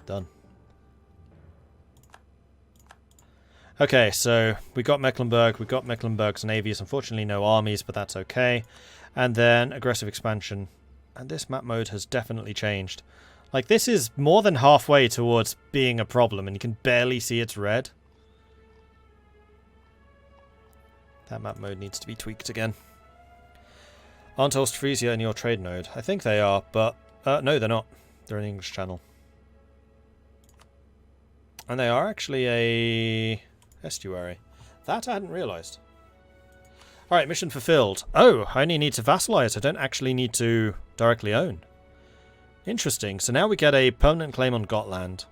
Done. Okay, so we got Mecklenburg. We got Mecklenburg's navies. Unfortunately, no armies, but that's okay. And then aggressive expansion. And this map mode has definitely changed. Like, this is more than halfway towards being a problem, and you can barely see it's red. That map mode needs to be tweaked again. Aren't Ostfriesia in your trade node? I think they are, but... no, they're not. They're an English channel. And they are actually a... estuary. That I hadn't realised. Alright, mission fulfilled. Oh, I only need to vassalize. I don't actually need to directly own. Interesting. So now we get a permanent claim on Gotland.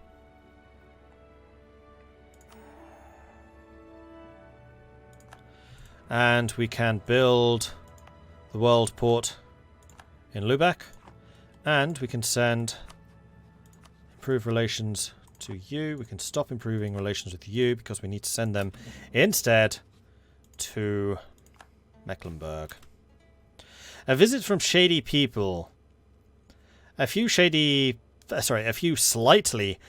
And we can build the world port in Lubeck. And we can send improve relations to you. We can stop improving relations with you because we need to send them instead to Mecklenburg. A visit from shady people. A few slightly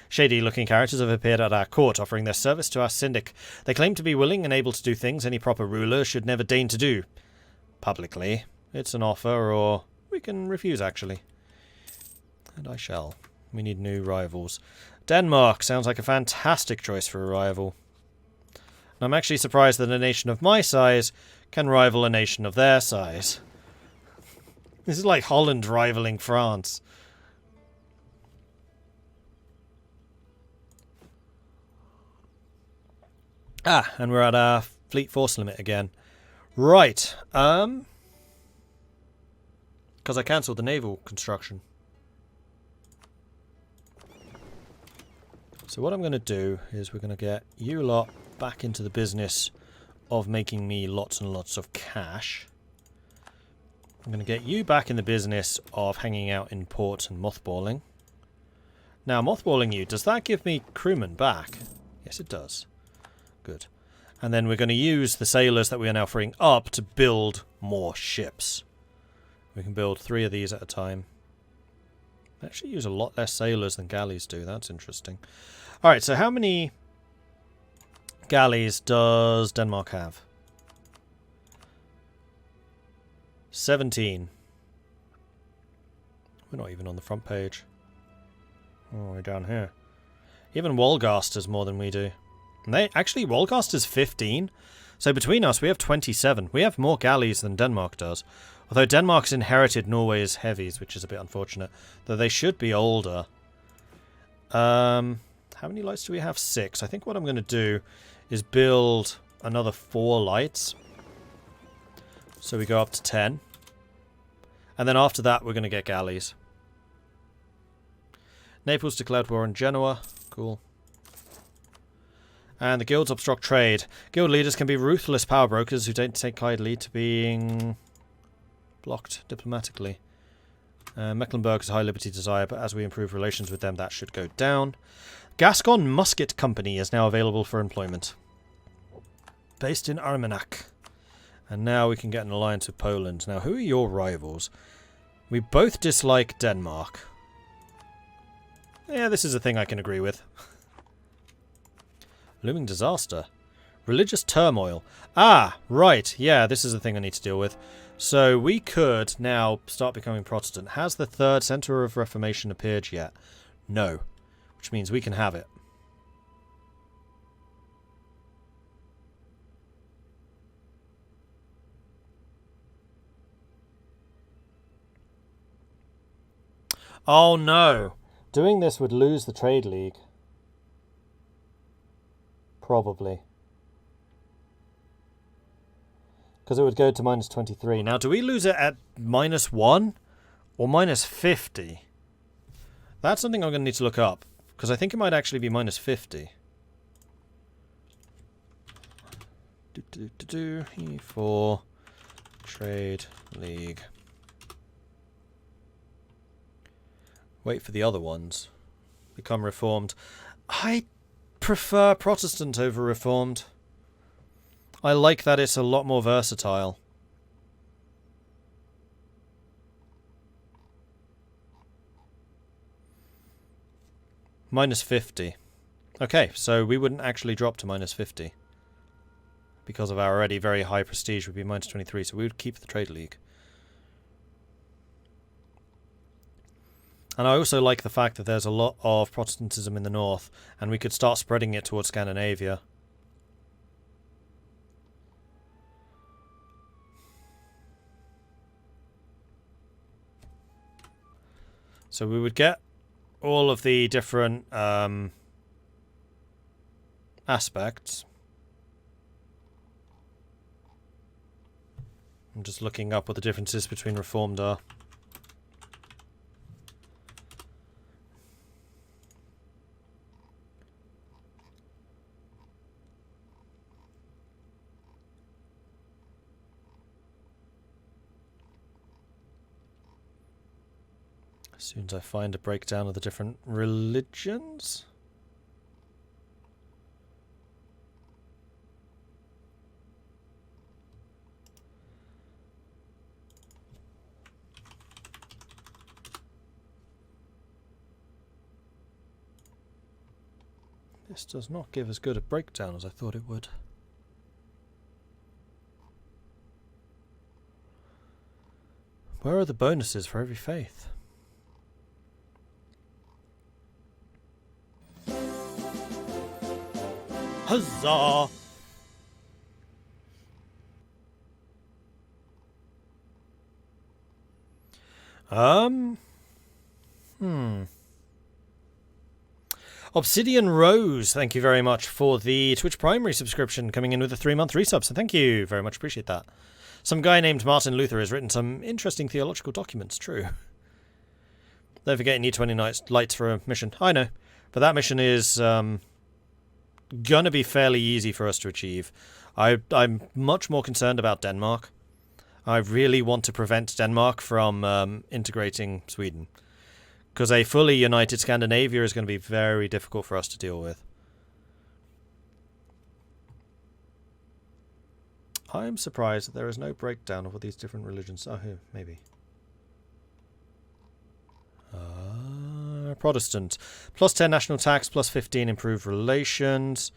shady-looking characters have appeared at our court, offering their service to our syndic. They claim to be willing and able to do things any proper ruler should never deign to do. Publicly. It's an offer, or we can refuse, actually. And I shall. We need new rivals. Denmark sounds like a fantastic choice for a rival. And I'm actually surprised that a nation of my size can rival a nation of their size. This is like Holland rivaling France. Ah, and we're at our fleet force limit again. Right. Because I cancelled the naval construction. So what I'm going to do is we're going to get you lot back into the business of making me lots and lots of cash. I'm going to get you back in the business of hanging out in port and mothballing. Now, mothballing you, does that give me crewmen back? Yes, it does. Good. And then we're going to use the sailors that we are now freeing up to build more ships. We can build 3 of these at a time. They actually use a lot less sailors than galleys do. That's interesting. Alright, so how many galleys does Denmark have? 17. We're not even on the front page. Oh, we're down here. Even Wolgast has more than we do. And actually, Wolgast is 15. So between us, we have 27. We have more galleys than Denmark does. Although Denmark's inherited Norway's heavies, which is a bit unfortunate. Though they should be older. How many lights do we have? 6. I think what I'm going to do is build another 4 lights. So we go up to 10. And then after that, we're going to get galleys. Naples declared war on Genoa. Cool. And the guilds obstruct trade. Guild leaders can be ruthless power brokers who don't take kindly to being blocked diplomatically. Mecklenburg is a high liberty desire, but as we improve relations with them, that should go down. Gascon Musket Company is now available for employment. Based in Armagnac. And now we can get an alliance with Poland. Now, who are your rivals? We both dislike Denmark. Yeah, this is a thing I can agree with. Looming disaster. Religious turmoil. Ah, right. Yeah, this is the thing I need to deal with. So we could now start becoming Protestant. Has the third centre of Reformation appeared yet? No. Which means we can have it. Oh no! Doing this would lose the Trade League. Probably. Because it would go to minus 23. Now, do we lose it at minus 1 or minus 50? That's something I'm going to need to look up. Because I think it might actually be minus 50. For Trade League. Wait for the other ones. Become Reformed. I prefer Protestant over Reformed. I like that it's a lot more versatile. Minus 50. Okay, so we wouldn't actually drop to minus 50. Because of our already very high prestige would be minus 23, so we would keep the Trade League. And I also like the fact that there's a lot of Protestantism in the north, and we could start spreading it towards Scandinavia. So we would get all of the different aspects. I'm just looking up what the differences between Reformed are. As soon as I find a breakdown of the different religions. This does not give as good a breakdown as I thought it would. Where are the bonuses for every faith? Huzzah! Obsidian Rose, thank you very much for the Twitch primary subscription, coming in with a 3-month resub, so thank you very much, appreciate that. Some guy named Martin Luther has written some interesting theological documents, true. Don't forget you need 20 lights for a mission. I know, but that mission is gonna be fairly easy for us to achieve. I'm much more concerned about Denmark. I really want to prevent Denmark from integrating Sweden. Because a fully united Scandinavia is going to be very difficult for us to deal with. I am surprised that there is no breakdown of what these different religions are. Here, maybe. Protestant. Plus 10 national tax, plus 15 improved relations.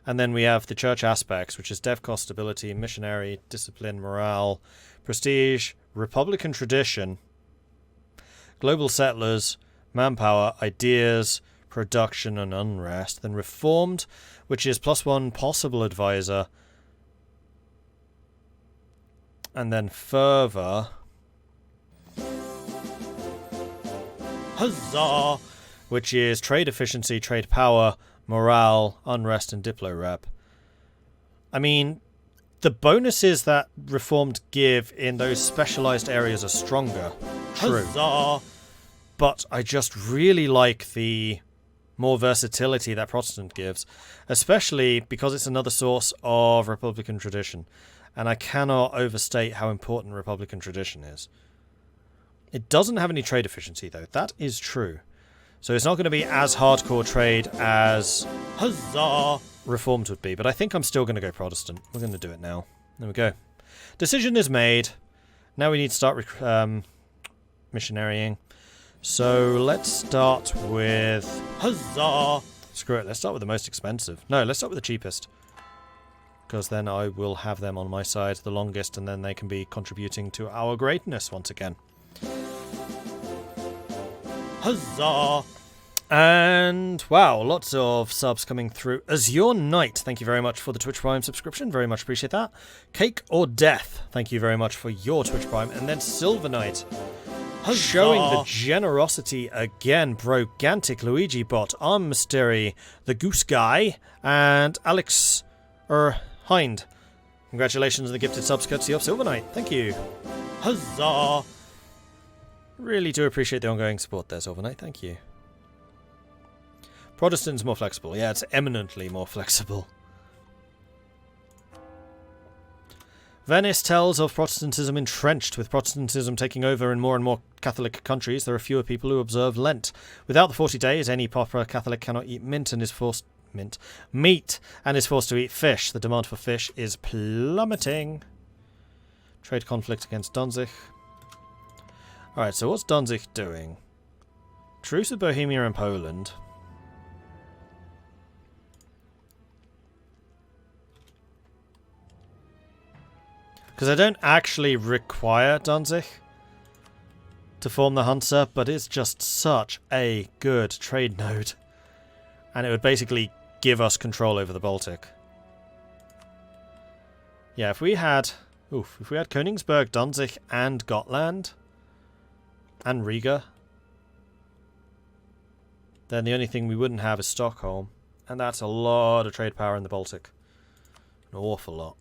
And then we have the church aspects, which is dev cost, stability, missionary, discipline, morale, prestige, republican tradition, global settlers, manpower, ideas, production, and unrest. Then reformed, which is plus 1 possible advisor. And then fervor. Huzzah! Which is trade efficiency, trade power, morale, unrest, and diplo rep. I mean, the bonuses that reformed give in those specialized areas are stronger. True. Huzzah! But I just really like the more versatility that Protestant gives, especially because it's another source of Republican tradition. And I cannot overstate how important Republican tradition is. It doesn't have any trade efficiency, though. That is true. So it's not going to be as hardcore trade as Huzzah! Reformed would be. But I think I'm still going to go Protestant. We're going to do it now. There we go. Decision is made. Now we need to start missionarying. So let's start with Huzzah! Screw it, let's start with the most expensive. No, let's start with the cheapest. Because then I will have them on my side the longest, and then they can be contributing to our greatness once again. Huzzah! And wow, lots of subs coming through. Azure Knight, thank you very much for the Twitch Prime subscription. Very much appreciate that. Cake or Death, thank you very much for your Twitch Prime. And then Silver Knight. Huzzah. Showing the generosity again. Brogantic, Luigi Bot, Arm Mystery, The Goose Guy, and Alex Hind. Congratulations on the gifted subs courtesy of Silver Knight. Thank you. Huzzah! Really do appreciate the ongoing support there, Silver Knight. Thank you. Protestant's more flexible. Yeah, it's eminently more flexible. Venice tells of Protestantism entrenched. With Protestantism taking over in more Catholic countries, there are fewer people who observe Lent. Without the 40 days, any proper Catholic cannot eat meat and is forced to eat fish. The demand for fish is plummeting. Trade conflict against Danzig. Alright, so what's Danzig doing? Truce with Bohemia and Poland. Because I don't actually require Danzig to form the Hansa, but it's just such a good trade node. And it would basically give us control over the Baltic. Yeah, if we had Königsberg, Danzig, and Gotland, and Riga, then the only thing we wouldn't have is Stockholm. And that's a lot of trade power in the Baltic. An awful lot.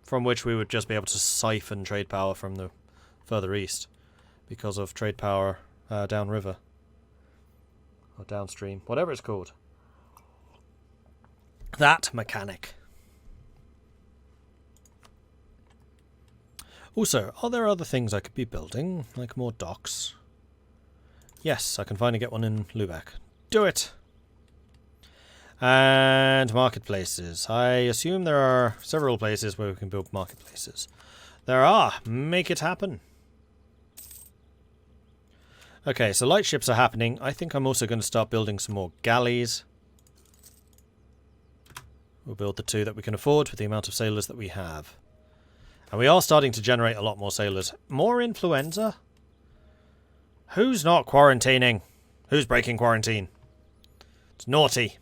From which we would just be able to siphon trade power from the further east. Because of trade power downriver. Or downstream. Whatever it's called. That mechanic. Also, are there other things I could be building? Like more docks? Yes, I can finally get one in Lubeck. Do it! And marketplaces. I assume there are several places where we can build marketplaces. There are! Make it happen! Okay, so light ships are happening. I think I'm also going to start building some more galleys. We'll build the 2 that we can afford with the amount of sailors that we have. And we are starting to generate a lot more sailors. More influenza? Who's not quarantining? Who's breaking quarantine? It's naughty.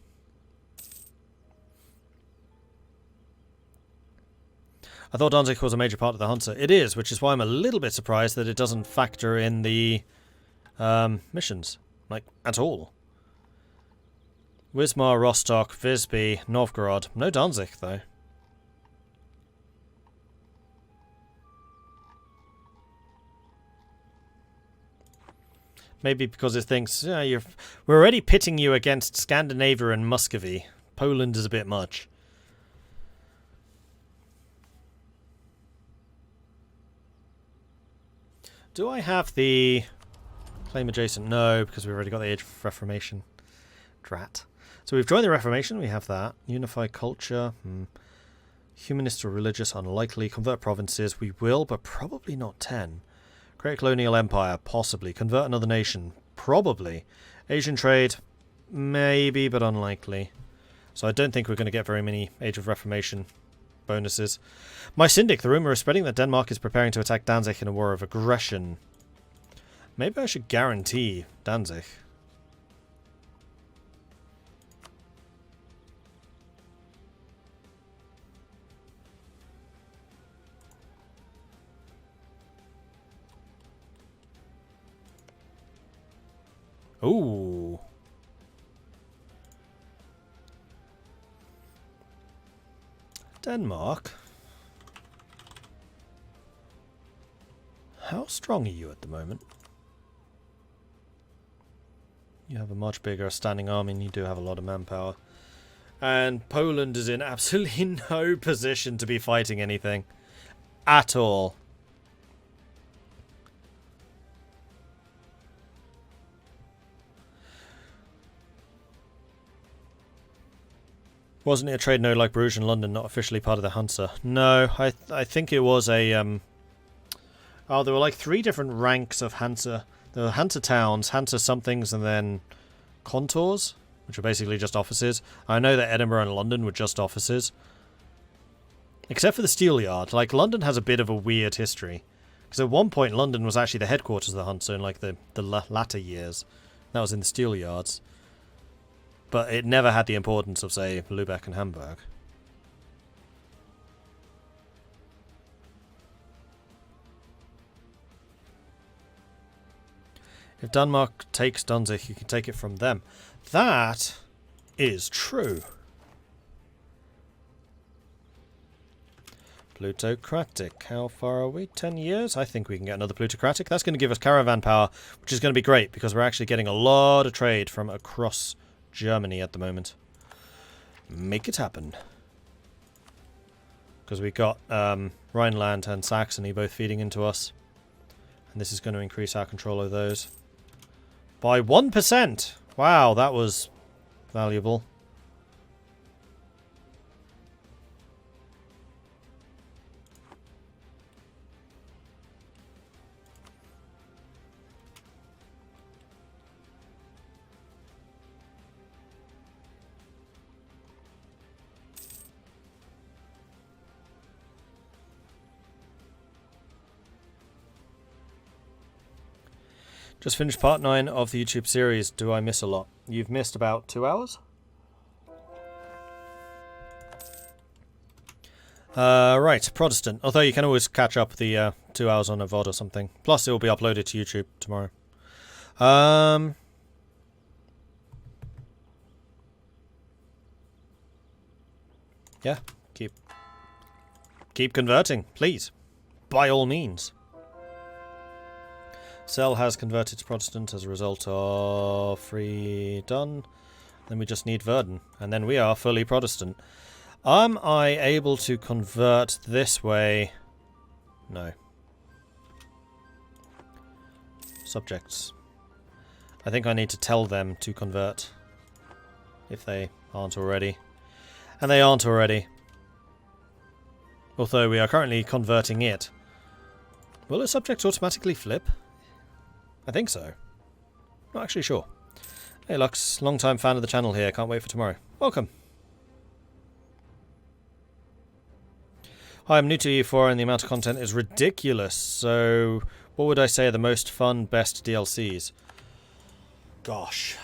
I thought Danzig was a major part of the Hansa. It is, which is why I'm a little bit surprised that it doesn't factor in the missions. Like, at all. Wismar, Rostock, Visby, Novgorod. No Danzig, though. Maybe because it thinks, we're already pitting you against Scandinavia and Muscovy. Poland is a bit much. Do I have the claim adjacent? No, because we've already got the Age of Reformation. Drat. So we've joined the Reformation, we have that. Unify culture. Humanist or religious, unlikely. Convert provinces, we will, but probably not 10. Create a colonial empire, possibly. Convert another nation, probably. Asian trade, maybe, but unlikely. So I don't think we're going to get very many Age of Reformation bonuses. My Syndic, the rumour is spreading that Denmark is preparing to attack Danzig in a war of aggression. Maybe I should guarantee Danzig. Ooh. Denmark. How strong are you at the moment? You have a much bigger standing army and you do have a lot of manpower. And Poland is in absolutely no position to be fighting anything. At all. Wasn't it a trade node like Bruges and London not officially part of the Hansa? No, I think it was a... Oh, there were like 3 different ranks of Hansa. There were Hansa towns, Hansa somethings, and then contours, which are basically just offices. I know that Edinburgh and London were just offices. Except for the Steel Yard. Like, London has a bit of a weird history. Because at one point, London was actually the headquarters of the Hansa in like the latter years. That was in the Steel Yards. But it never had the importance of, say, Lubeck and Hamburg. If Denmark takes Danzig, you can take it from them. That is true. Plutocratic. How far are we? 10 years? I think we can get another plutocratic. That's going to give us caravan power, which is going to be great, because we're actually getting a lot of trade from across Germany at the moment. Make it happen. Because we got Rhineland and Saxony both feeding into us. And this is going to increase our control of those. By 1%! Wow, that was valuable. Just finished part 9 of the YouTube series. Do I miss a lot? You've missed about 2 hours? Right, Protestant. Although you can always catch up the 2 hours on a VOD or something. Plus it will be uploaded to YouTube tomorrow. Yeah, keep converting, please. By all means. Cell has converted to Protestant as a result of free done. Then we just need Verden, and then we are fully Protestant. Am I able to convert this way? No. Subjects. I think I need to tell them to convert. If they aren't already. And they aren't already. Although we are currently converting it. Will a subject automatically flip? I think so. Not actually sure. Hey Lux, long-time fan of the channel here. Can't wait for tomorrow. Welcome. Hi, I'm new to E4 and the amount of content is ridiculous. So, what would I say are the most fun, best DLCs? Gosh.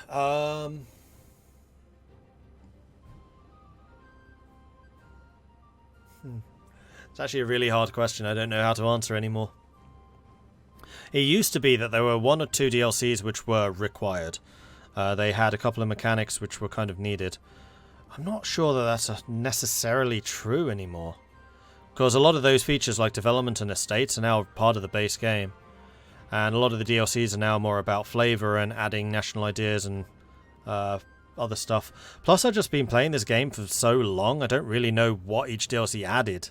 It's actually a really hard question. I don't know how to answer anymore. It used to be that there were 1 or 2 DLCs which were required. They had a couple of mechanics which were kind of needed. I'm not sure that that's necessarily true anymore. Because a lot of those features like development and estates are now part of the base game. And a lot of the DLCs are now more about flavour and adding national ideas and other stuff. Plus I've just been playing this game for so long, I don't really know what each DLC added.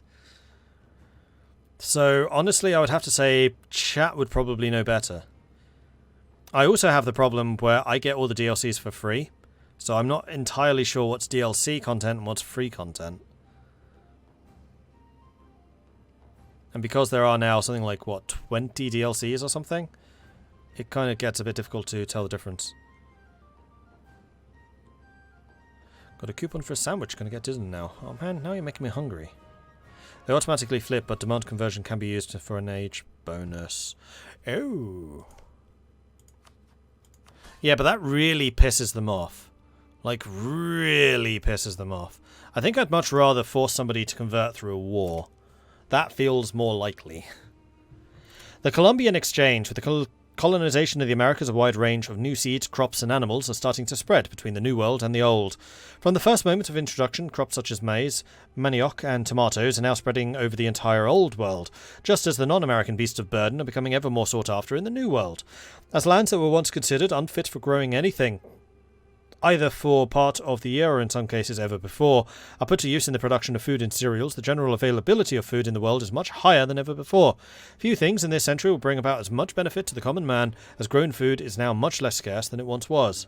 So honestly I would have to say chat would probably know better. I also have the problem where I get all the DLCs for free. So I'm not entirely sure what's DLC content and what's free content. And because there are now something like, what, 20 DLCs or something? It kind of gets a bit difficult to tell the difference. Got a coupon for a sandwich, gonna get Disney now. Oh man, now you're making me hungry. They automatically flip, but demand conversion can be used for an age bonus. Oh. Yeah, but that really pisses them off. Like, really pisses them off. I think I'd much rather force somebody to convert through a war. That feels more likely. The Columbian Exchange, with the colonization of the Americas, a wide range of new seeds, crops and animals are starting to spread between the New World and the Old. From the first moment of introduction, crops such as maize, manioc and tomatoes are now spreading over the entire Old World, just as the non-American beasts of burden are becoming ever more sought after in the New World. As lands that were once considered unfit for growing anything, either for part of the year or in some cases ever before, are put to use in the production of food and cereals, the general availability of food in the world is much higher than ever before. Few things in this century will bring about as much benefit to the common man, as grown food is now much less scarce than it once was.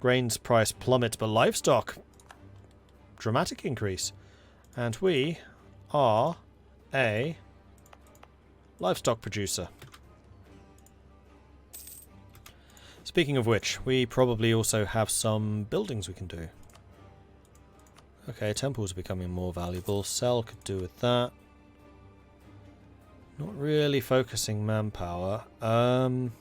Grains price plummet, but livestock, dramatic increase. And we are a livestock producer. Speaking of which, we probably also have some buildings we can do. Okay, temples are becoming more valuable. Cell could do with that. Not really focusing manpower. Okay.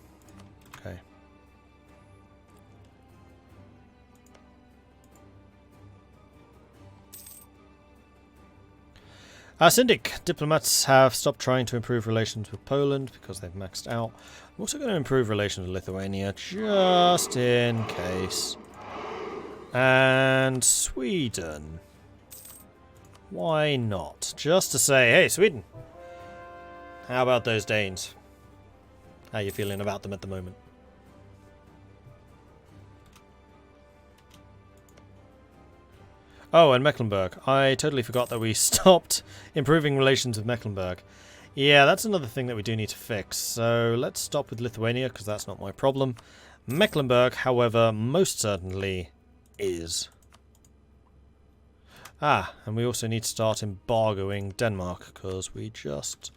Syndic diplomats have stopped trying to improve relations with Poland because they've maxed out. I'm also going to improve relations with Lithuania just in case. And Sweden. Why not? Just to say, hey Sweden, how about those Danes? How you feeling about them at the moment? Oh, and Mecklenburg. I totally forgot that we stopped improving relations with Mecklenburg. Yeah, that's another thing that we do need to fix. So let's stop with Lithuania, because that's not my problem. Mecklenburg, however, most certainly is. Ah, and we also need to start embargoing Denmark, because we just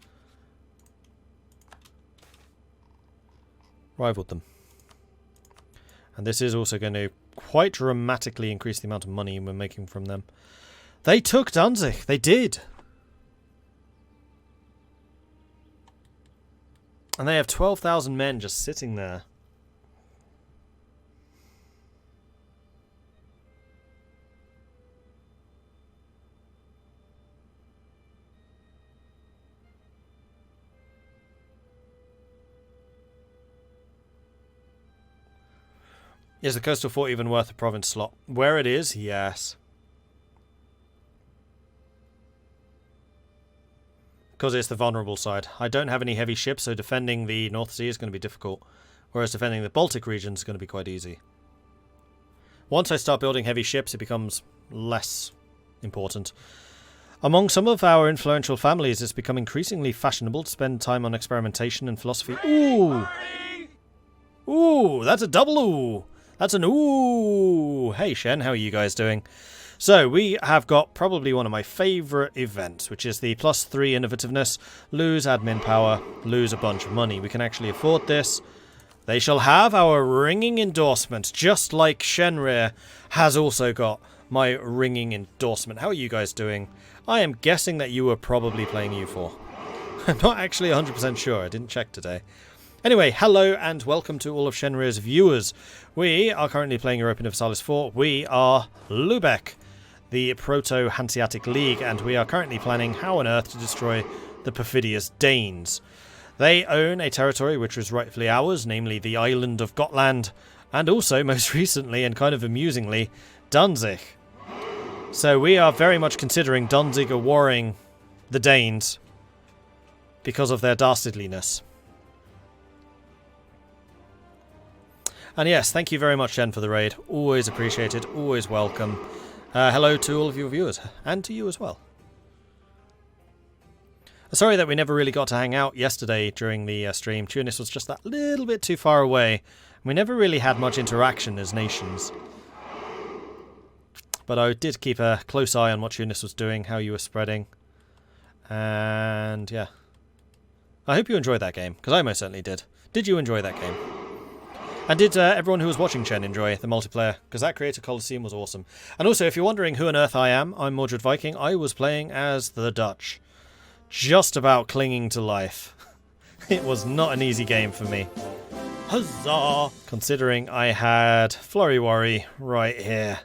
rivaled them. And this is also going to quite dramatically increase the amount of money we're making from them. They took Danzig. They did. And they have 12,000 men just sitting there. Is the coastal fort even worth a province slot? Where it is, yes. Because it's the vulnerable side. I don't have any heavy ships, so defending the North Sea is going to be difficult. Whereas defending the Baltic region is going to be quite easy. Once I start building heavy ships, it becomes less important. Among some of our influential families, it's become increasingly fashionable to spend time on experimentation and philosophy. Ooh! Ooh, that's a double ooh! That's an ooh! Hey Shen, how are you guys doing? So, we have got probably one of my favourite events, which is the +3 innovativeness, lose admin power, lose a bunch of money. We can actually afford this. They shall have our ringing endorsement, just like Shenrir has also got my ringing endorsement. How are you guys doing? I am guessing that you were probably playing U4. I'm not actually 100% sure, I didn't check today. Anyway, hello and welcome to all of Shenrir's viewers. We are currently playing Europa Universalis IV. We are Lubeck, the Proto-Hanseatic League, and we are currently planning how on earth to destroy the perfidious Danes. They own a territory which was rightfully ours, namely the island of Gotland, and also, most recently and kind of amusingly, Danzig. So we are very much considering Danzig warring the Danes because of their dastardliness. And yes, thank you very much, Jen, for the raid. Always appreciated, always welcome. Hello to all of your viewers, and to you as well. Sorry that we never really got to hang out yesterday during the stream. Tunis was just that little bit too far away. We never really had much interaction as nations. But I did keep a close eye on what Tunis was doing, how you were spreading. And yeah. I hope you enjoyed that game, because I most certainly did. Did you enjoy that game? And did everyone who was watching Chen enjoy the multiplayer? Because that Creator Coliseum was awesome. And also, if you're wondering who on earth I am, I'm Mordred Viking. I was playing as the Dutch. Just about clinging to life. It was not an easy game for me. Huzzah! Considering I had Flurry Worry right here.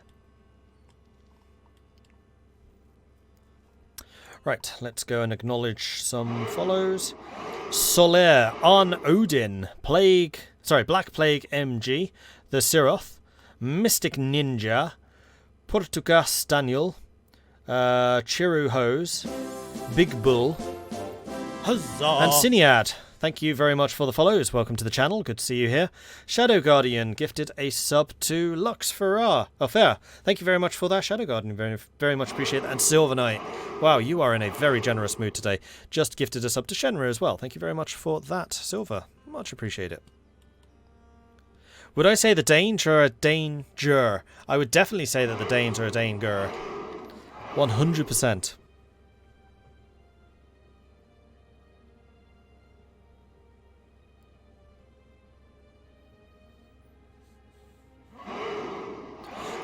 Right, let's go and acknowledge some follows. Solaire, Arn Odin, Black Plague MG, The Siroth, Mystic Ninja, Portugas Daniel, Chiru Hose, Big Bull, Huzzah! And Cinead. Thank you very much for the follows. Welcome to the channel. Good to see you here. Shadow Guardian gifted a sub to Lux Ferrar. Oh, fair. Thank you very much for that, Shadow Guardian. Very, very much appreciate that. And Silver Knight. Wow, you are in a very generous mood today. Just gifted a sub to Shenrir as well. Thank you very much for that, Silver. Much appreciate it. Would I say the Danes are a danger? I would definitely say that the Danes are a danger. 100%.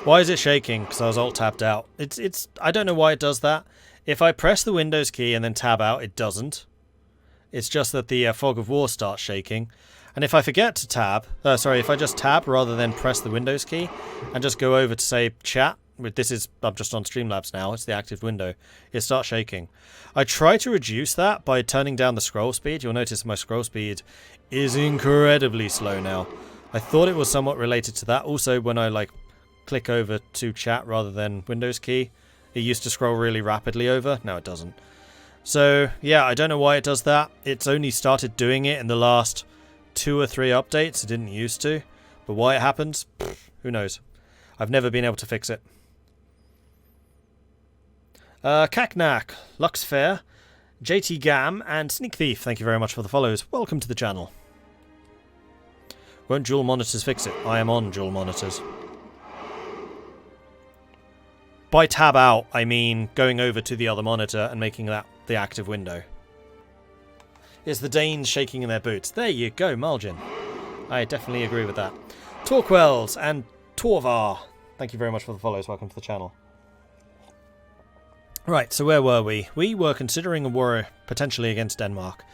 Why is it shaking? Because I was alt-tabbed out. I don't know why it does that. If I press the Windows key and then tab out, it doesn't. It's just that the Fog of War starts shaking. And if I forget to tab, if I just tab rather than press the Windows key and just go over to say chat, I'm just on Streamlabs now, it's the active window, it starts shaking. I try to reduce that by turning down the scroll speed. You'll notice my scroll speed is incredibly slow now. I thought it was somewhat related to that. Also, when I click over to chat rather than Windows key, it used to scroll really rapidly over. Now it doesn't. So yeah, I don't know why it does that. It's only started doing it in the last 2 or 3 updates. It didn't used to. But why it happens, who knows. I've never been able to fix it. Kaknak, Luxfair, JT Gam, and Sneak Thief, thank you very much for the follows. Welcome to the channel. Won't dual monitors fix it? I am on dual monitors. By tab out, I mean going over to the other monitor and making that the active window. It's the Danes shaking in their boots. There you go, Margin. I definitely agree with that. Torquells and Torvar, thank you very much for the follows. Welcome to the channel. Right, so where were we? We were considering a war potentially against Denmark.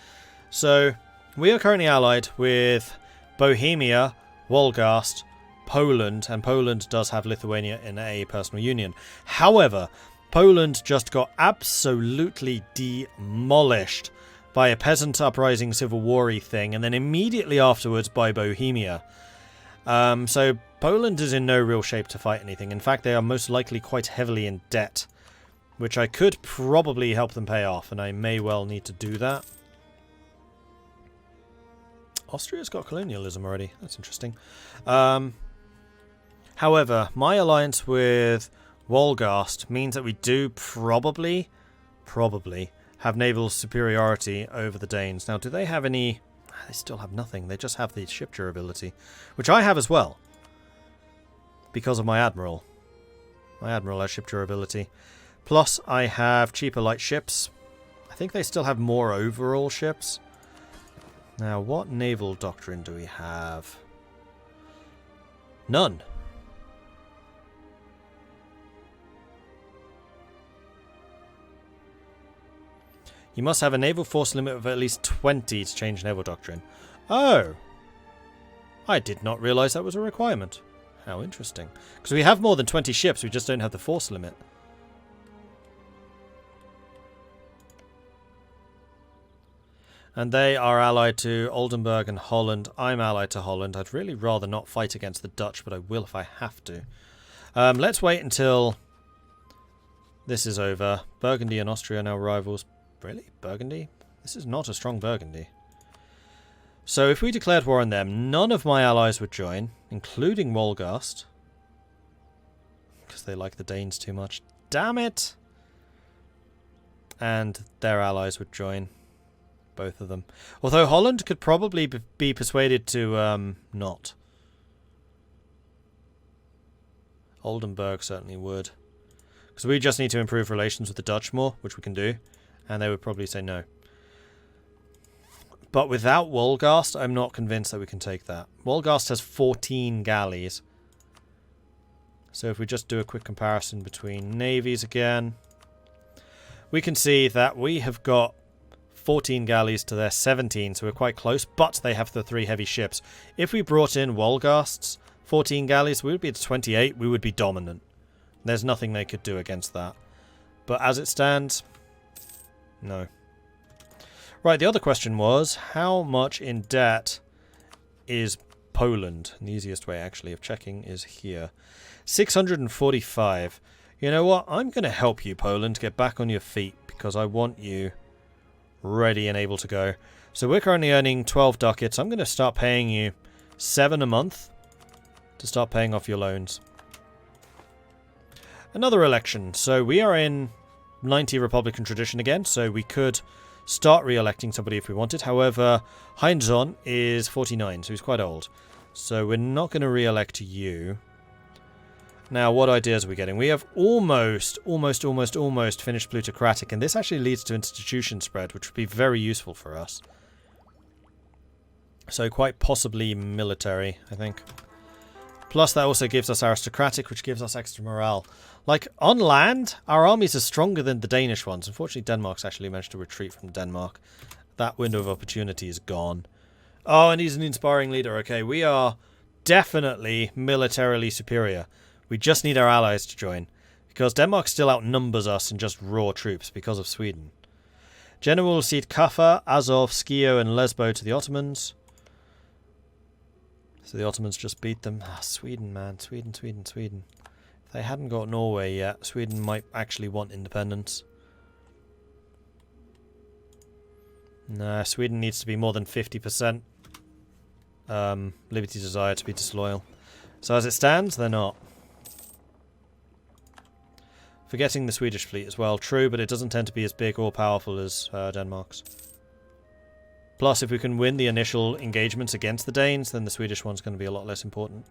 So, we are currently allied with Bohemia, Wolgast, Poland, and Poland does have Lithuania in a personal union. However, Poland just got absolutely demolished by a peasant uprising civil war-y thing, and then immediately afterwards by Bohemia. So Poland is in no real shape to fight anything. In fact, they are most likely quite heavily in debt, which I could probably help them pay off, and I may well need to do that. Austria's got colonialism already. That's interesting. However, my alliance with Wolgast means that we do probably have naval superiority over the Danes. Now, do they have any... They still have nothing. They just have the ship durability, which I have as well, because of my Admiral. My Admiral has ship durability. Plus, I have cheaper light ships. I think they still have more overall ships. Now, what naval doctrine do we have? None. You must have a naval force limit of at least 20 to change naval doctrine. Oh! I did not realise that was a requirement. How interesting. Because we have more than 20 ships, we just don't have the force limit. And they are allied to Oldenburg and Holland. I'm allied to Holland. I'd really rather not fight against the Dutch, but I will if I have to. Let's wait until this is over. Burgundy and Austria are now rivals. Really? Burgundy? This is not a strong Burgundy. So if we declared war on them, none of my allies would join, including Wolgast. Because they like the Danes too much. Damn it! And their allies would join. Both of them. Although Holland could probably be persuaded to not. Oldenburg certainly would. Because we just need to improve relations with the Dutch more, which we can do. And they would probably say no. But without Wolgast, I'm not convinced that we can take that. Wolgast has 14 galleys. So if we just do a quick comparison between navies again, we can see that we have got 14 galleys to their 17, so we're quite close, but they have the 3 heavy ships. If we brought in Wolgast's 14 galleys, we would be at 28, we would be dominant. There's nothing they could do against that. But as it stands, no. Right, the other question was, how much in debt is Poland? And the easiest way, actually, of checking is here. 645. You know what? I'm going to help you, Poland, get back on your feet, because I want you ready and able to go. So we're currently earning 12 ducats. I'm going to start paying you 7 a month to start paying off your loans. Another election. So we are in 90 Republican tradition again, so we could start re-electing somebody if we wanted. However, Heinzon is 49, so he's quite old. So we're not going to re-elect you. Now, what ideas are we getting? We have almost finished plutocratic, and this actually leads to institution spread, which would be very useful for us. So quite possibly military, I think. Plus, that also gives us aristocratic, which gives us extra morale. Like, on land, our armies are stronger than the Danish ones. Unfortunately, Denmark's actually managed to retreat from Denmark. That window of opportunity is gone. Oh, and he's an inspiring leader. Okay, we are definitely militarily superior. We just need our allies to join, because Denmark still outnumbers us in just raw troops because of Sweden. General will cede Kaffa, Azov, Skio, and Lesbo to the Ottomans. So the Ottomans just beat them. Ah, Sweden, man. Sweden. If they hadn't got Norway yet, Sweden might actually want independence. Nah, Sweden needs to be more than 50%. Liberty desire to be disloyal. So as it stands, they're not. Forgetting the Swedish fleet as well. True, but it doesn't tend to be as big or powerful as Denmark's. Plus, if we can win the initial engagements against the Danes, then the Swedish one's going to be a lot less important.